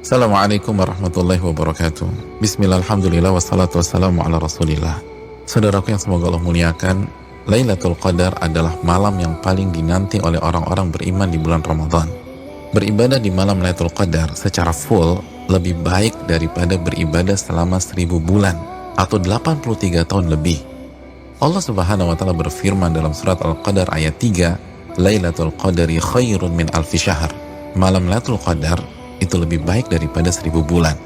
Assalamualaikum warahmatullahi wabarakatuh. Bismillah, alhamdulillah, wassalatu wassalamu ala rasulillah. Saudaraku yang semoga Allah muliakan, Lailatul Qadar adalah malam yang paling dinanti oleh orang-orang beriman di bulan Ramadan. Beribadah di malam Lailatul Qadar secara full lebih baik daripada beribadah selama 1000 bulan atau 83 tahun lebih. Allah Subhanahu wa taala berfirman dalam surat Al-Qadar ayat 3, Lailatul Qadari khairun min alfi syahr. Malam Lailatul Qadar itu lebih baik daripada 1000 bulan.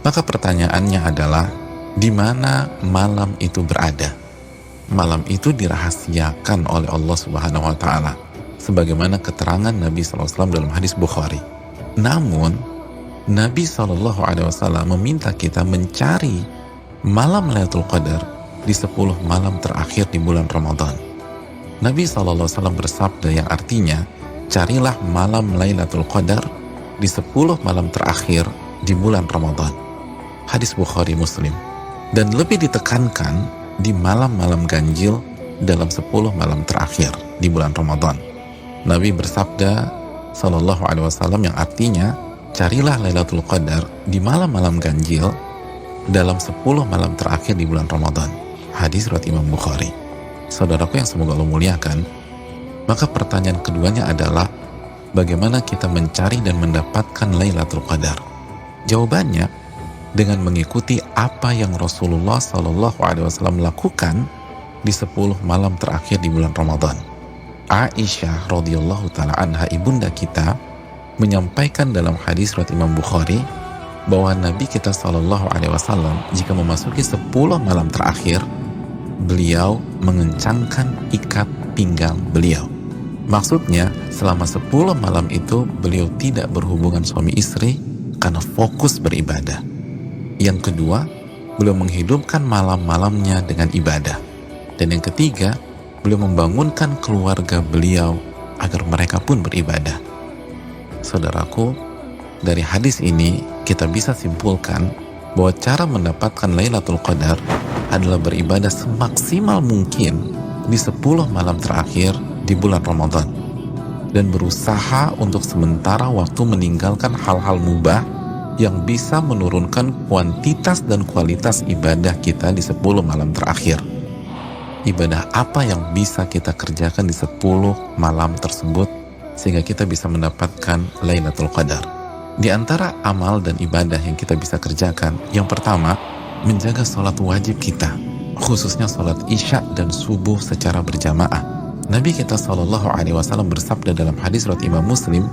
Maka pertanyaannya adalah, di mana malam itu berada? Malam itu dirahasiakan oleh Allah Subhanahu wa taala sebagaimana keterangan Nabi SAW dalam hadis Bukhari. Namun Nabi SAW meminta kita mencari malam Lailatul Qadar di 10 malam terakhir di bulan Ramadan. Nabi SAW bersabda yang artinya, carilah malam Lailatul Qadar di 10 malam terakhir di bulan Ramadan. Hadis Bukhari Muslim. Dan lebih ditekankan di malam-malam ganjil dalam 10 malam terakhir di bulan Ramadan. Nabi bersabda sallallahu alaihi wasallam yang artinya, carilah Lailatul Qadar di malam-malam ganjil dalam 10 malam terakhir di bulan Ramadan. Hadis riwayat Imam Bukhari. Saudaraku yang semoga Allah muliakan, maka pertanyaan keduanya adalah, bagaimana kita mencari dan mendapatkan Lailatul Qadar? Jawabannya dengan mengikuti apa yang Rasulullah SAW lakukan di 10 malam terakhir di bulan Ramadan. Aisyah radhiyallahu taala anha, ibunda kita, menyampaikan dalam hadis riwayat Imam Bukhari bahwa Nabi kita SAW jika memasuki 10 malam terakhir, beliau mengencangkan ikat pinggang beliau. Maksudnya, selama 10 malam itu beliau tidak berhubungan suami istri karena fokus beribadah. Yang kedua, beliau menghidupkan malam-malamnya dengan ibadah. Dan yang ketiga, beliau membangunkan keluarga beliau agar mereka pun beribadah. Saudaraku, dari hadis ini kita bisa simpulkan bahwa cara mendapatkan Lailatul Qadar adalah beribadah semaksimal mungkin di 10 malam terakhir di bulan Ramadan dan berusaha untuk sementara waktu meninggalkan hal-hal mubah yang bisa menurunkan kuantitas dan kualitas ibadah kita di 10 malam terakhir. Ibadah apa yang bisa kita kerjakan di 10 malam tersebut sehingga kita bisa mendapatkan Lailatul Qadar? Di antara amal dan ibadah yang kita bisa kerjakan, yang pertama, menjaga sholat wajib kita, khususnya sholat isya dan subuh secara berjamaah. Nabi kita SAW bersabda dalam hadis riwayat Imam Muslim,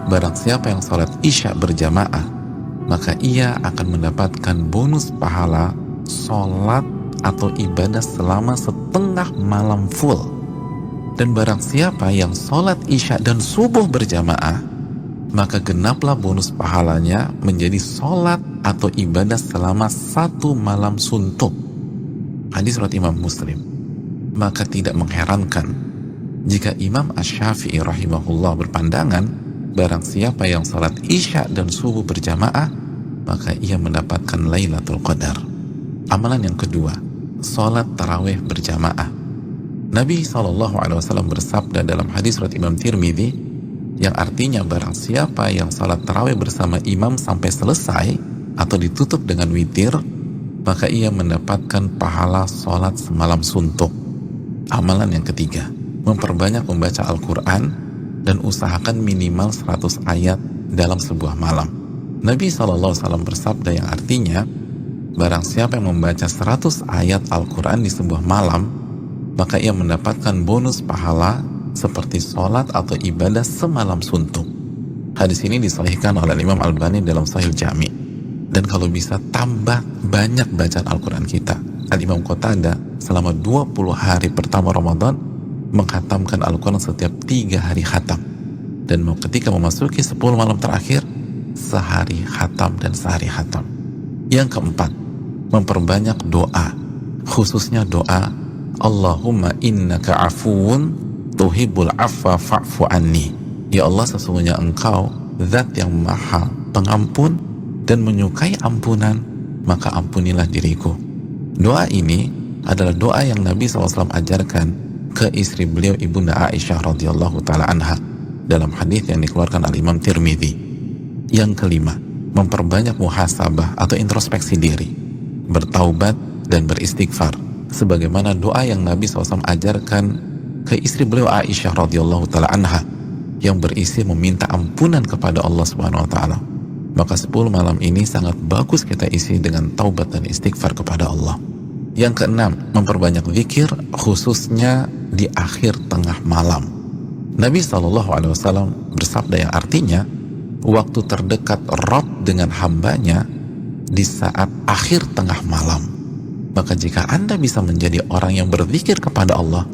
barang siapa yang sholat isya berjamaah, maka ia akan mendapatkan bonus pahala sholat atau ibadah selama setengah malam full. Dan barang siapa yang sholat isya dan subuh berjamaah, maka genaplah bonus pahalanya menjadi sholat atau ibadah selama 1 malam suntuk. Hadis riwayat Imam Muslim. Maka tidak mengherankan jika Imam Asy-Syafi'i rahimahullah berpandangan, barang siapa yang salat isya dan subuh berjamaah, maka ia mendapatkan Lailatul Qadar. Amalan yang kedua, salat tarawih berjamaah. Nabi SAW bersabda dalam hadis riwayat Imam Tirmidzi yang artinya, barang siapa yang salat tarawih bersama imam sampai selesai atau ditutup dengan witir, maka ia mendapatkan pahala salat semalam suntuk. Amalan yang ketiga, memperbanyak membaca Al-Quran dan usahakan minimal 100 ayat dalam sebuah malam. Nabi SAW bersabda yang artinya, barang siapa yang membaca 100 ayat Al-Quran di sebuah malam, maka ia mendapatkan bonus pahala seperti sholat atau ibadah semalam suntuk. Hadis ini disahihkan oleh Imam Al-Albani dalam Sahih Jami. Dan kalau bisa tambah banyak bacaan Al-Quran kita. Al-Imam Qatadah selama 20 hari pertama Ramadan menghatamkan Al-Quran setiap 3 hari khatam. Dan ketika memasuki 10 malam terakhir, sehari khatam dan sehari khatam. Yang keempat, memperbanyak doa, khususnya doa Allahumma innaka afuun tuhibbul afwa fa'fu anni. Ya Allah, sesungguhnya Engkau zat yang maha pengampun dan menyukai ampunan, maka ampunilah diriku. Doa ini adalah doa yang Nabi SAW ajarkan ke istri beliau Ibunda Aisyah radhiyallahu taala anha dalam hadis yang dikeluarkan oleh Imam Tirmidzi. Yang kelima, memperbanyak muhasabah atau introspeksi diri, bertaubat dan beristighfar, sebagaimana doa yang Nabi SAW ajarkan ke istri beliau Aisyah radhiyallahu taala anha yang berisi meminta ampunan kepada Allah Subhanahu wa taala. Maka 10 malam ini sangat bagus kita isi dengan taubat dan istighfar kepada Allah. Yang keenam, memperbanyak zikir khususnya di akhir tengah malam. Nabi SAW bersabda yang artinya waktu terdekat Rabb dengan hambanya di saat akhir tengah malam. Maka jika Anda bisa menjadi orang yang berzikir kepada Allah,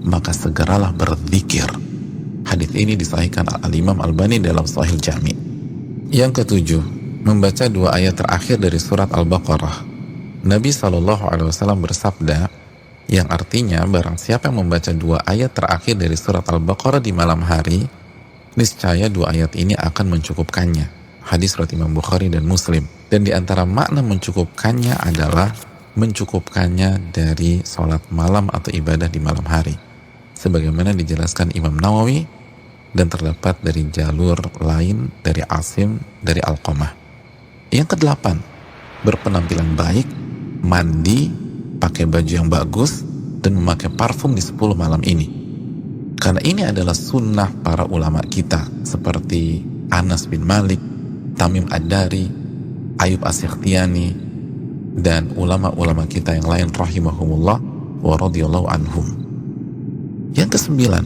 maka segeralah berzikir. Hadis ini disahihkan Al-Imam Albani dalam Sahih Jami'. Yang ketujuh, membaca 2 ayat terakhir dari surat Al-Baqarah. Nabi SAW bersabda yang artinya barang siapa yang membaca 2 ayat terakhir dari surat Al-Baqarah di malam hari, niscaya 2 ayat ini akan mencukupkannya. Hadis riwayat Imam Bukhari dan Muslim. Dan di antara makna mencukupkannya adalah mencukupkannya dari sholat malam atau ibadah di malam hari, sebagaimana dijelaskan Imam Nawawi dan terdapat dari jalur lain dari Asim dari Alqamah. Yang kedelapan, berpenampilan baik, mandi, pakai baju yang bagus, dan memakai parfum di 10 malam ini. Karena ini adalah sunnah para ulama kita seperti Anas bin Malik, Tamim Ad-Dari, Ayub As-Sikhtiyani, dan ulama-ulama kita yang lain rahimahumullah wa radhiyallahu anhum. Yang kesembilan,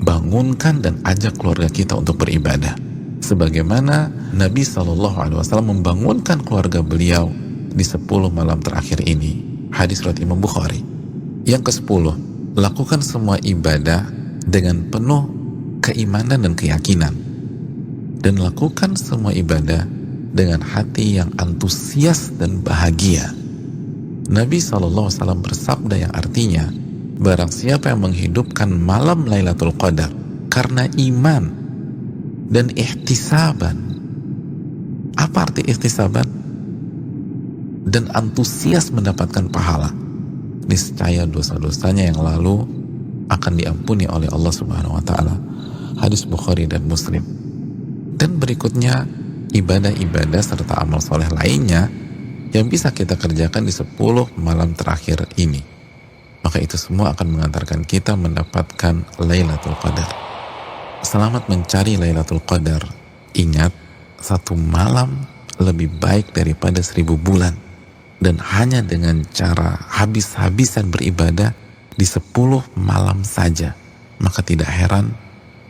bangunkan dan ajak keluarga kita untuk beribadah, sebagaimana Nabi SAW membangunkan keluarga beliau di 10 malam terakhir ini. Hadis riwayat Imam Bukhari. Yang ke-10, lakukan semua ibadah dengan penuh keimanan dan keyakinan, dan lakukan semua ibadah dengan hati yang antusias dan bahagia. Nabi SAW bersabda yang artinya, barang siapa yang menghidupkan malam Lailatul Qadar karena iman dan ihtisaban. Apa arti ihtisaban? Dan antusias mendapatkan pahala, niscaya dosa-dosanya yang lalu akan diampuni oleh Allah Subhanahu wa taala. Hadis Bukhari dan Muslim. Dan berikutnya, ibadah-ibadah serta amal soleh lainnya yang bisa kita kerjakan di 10 malam terakhir ini. Maka itu semua akan mengantarkan kita mendapatkan Lailatul Qadar. Selamat mencari Lailatul Qadar. Ingat, 1 malam lebih baik daripada 1000 bulan. Dan hanya dengan cara habis-habisan beribadah di 10 malam saja. Maka tidak heran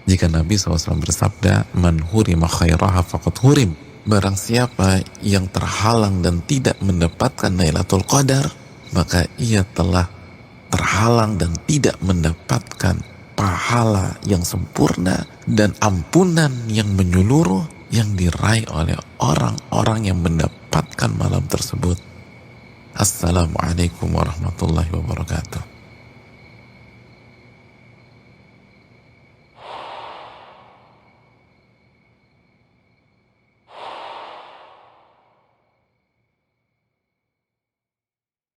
jika Nabi SAW bersabda, man hurima khairaha faqad hurim. Barang siapa yang terhalang dan tidak mendapatkan Lailatul Qadar, maka ia telah terhalang dan tidak mendapatkan pahala yang sempurna dan ampunan yang menyeluruh yang diraih oleh orang-orang yang mendapatkan malam tersebut. Assalamualaikum warahmatullahi wabarakatuh.